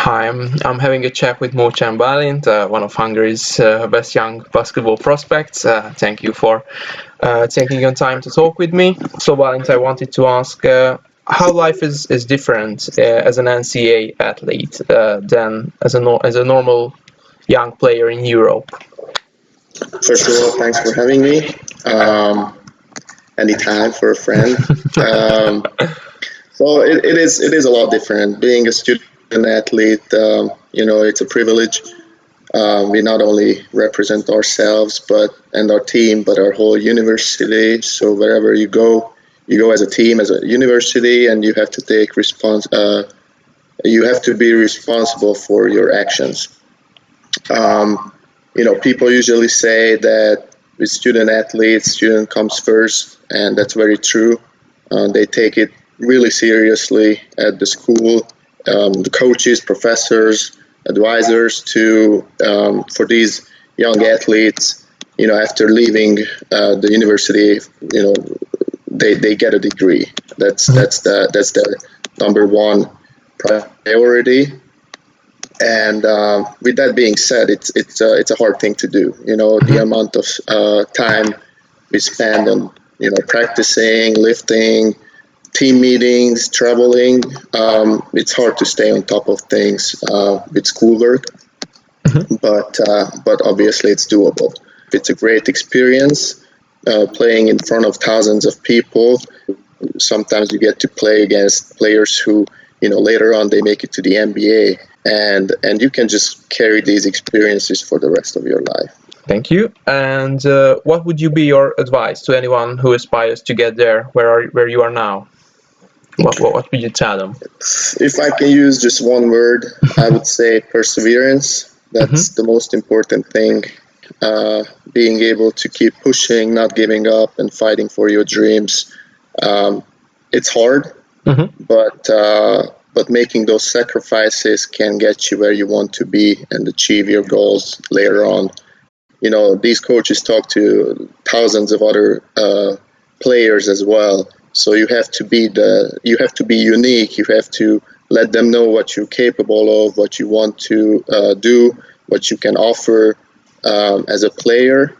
Hi, I'm having a chat with Mocsan Balint, one of Hungary's best young basketball prospects. Thank you for taking your time to talk with me. So, Balint, I wanted to ask how life is different as an NCAA athlete than as a normal young player in Europe. First of all, thanks for having me. Anytime for a friend. Um, it is a lot different. Being a student athlete, it's a privilege. We not only represent ourselves, and our team, but our whole university. So wherever you go as a team, as a university, and you have to take response. You have to be responsible for your actions. People usually say that with student athletes, student comes first, and that's very true. They take it really seriously at the school. The coaches, professors, advisors for these young athletes. After leaving the university, they get a degree. That's the number one priority. And with that being said, it's a hard thing to do. The amount of time we spend on practicing, lifting, team meetings, traveling. It's hard to stay on top of things with schoolwork, but obviously it's doable. It's a great experience playing in front of thousands of people. Sometimes you get to play against players who later on they make it to the NBA. And you can just carry these experiences for the rest of your life. Thank you. And what would be your advice to anyone who aspires to get there where you are now? What would you tell them? If I can use just one word, I would say perseverance. That's the most important thing. Being able to keep pushing, not giving up, and fighting for your dreams. It's hard, but making those sacrifices can get you where you want to be and achieve your goals later on. These coaches talk to thousands of other players as well. So you have to be unique. You have to let them know what you're capable of, what you want to do, what you can offer as a player,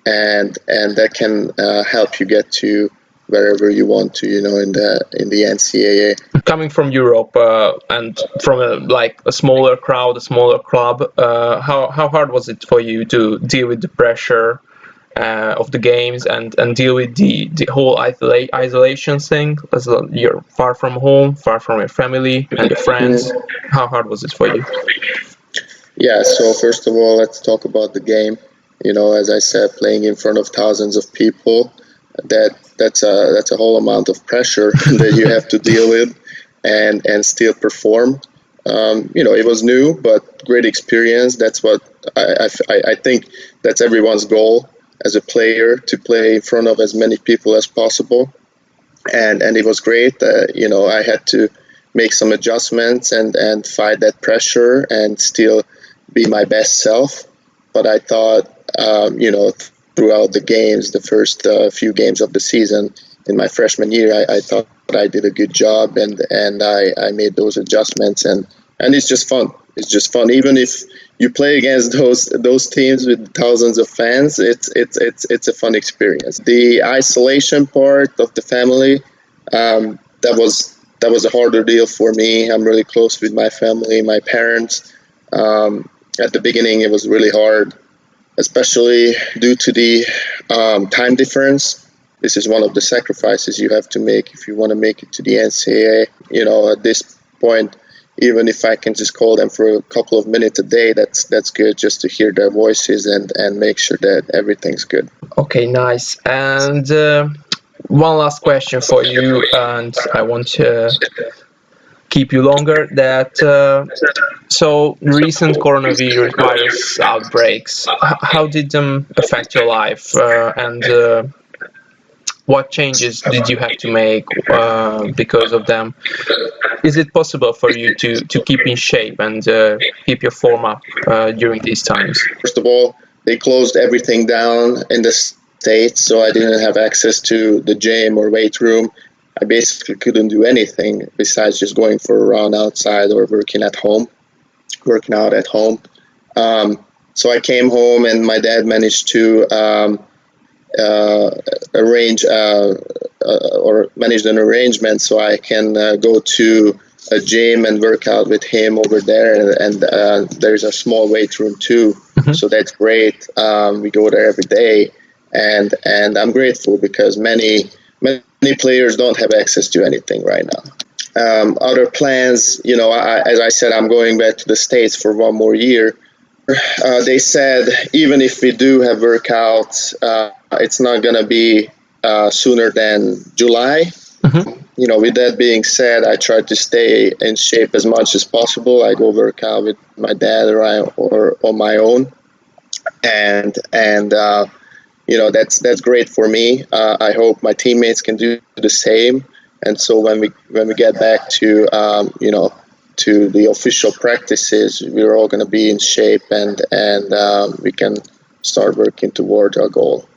and that can help you get to wherever you want to, in the NCAA. Coming from Europe and from a smaller crowd, a smaller club, how hard was it for you to deal with the pressure of the games and deal with the whole isolation thing, as you're far from home, far from your family and your friends? How hard was it for you? Yeah, so first of all, let's talk about the game. As I said, playing in front of thousands of people, that's a whole amount of pressure that you have to deal with and still perform. It was new, but great experience. That's what I think that's everyone's goal as a player, to play in front of as many people as possible. And it was great. I had to make some adjustments and fight that pressure and still be my best self. But I thought, throughout the games, the first few games of the season in my freshman year, I thought I did a good job, and I made those adjustments, and it's just fun. It's just fun, even if you play against those teams with thousands of fans. It's a fun experience. The isolation part of the family, that was a harder deal for me. I'm really close with my family, my parents. At the beginning, it was really hard, especially due to the time difference. This is one of the sacrifices you have to make if you want to make it to the NCAA. At this point, even if I can just call them for a couple of minutes a day, that's good, just to hear their voices and make sure that everything's good. Okay, nice. And one last question for you, and I won't keep you longer. So recent coronavirus outbreaks, how did them affect your life, and what changes did you have to make because of them? Is it possible for you to keep in shape and keep your form up during these times? First of all, they closed everything down in the States, so I didn't have access to the gym or weight room. I basically couldn't do anything besides just going for a run outside or working at home. working out at home. So I came home, and my dad managed to arrange or manage an arrangement so I can go to a gym and work out with him over there, and there's a small weight room too. So that's great. We go there every day, and I'm grateful because many players don't have access to anything right now. Other plans, as I said, I'm going back to the States for one more year. They said even if we do have workouts, it's not going to be sooner than July. With that being said, I try to stay in shape as much as possible. I go work out with my dad or on my own, and that's great for me. I hope my teammates can do the same. And so when we get back to to the official practices, we're all going to be in shape, and we can start working towards our goal.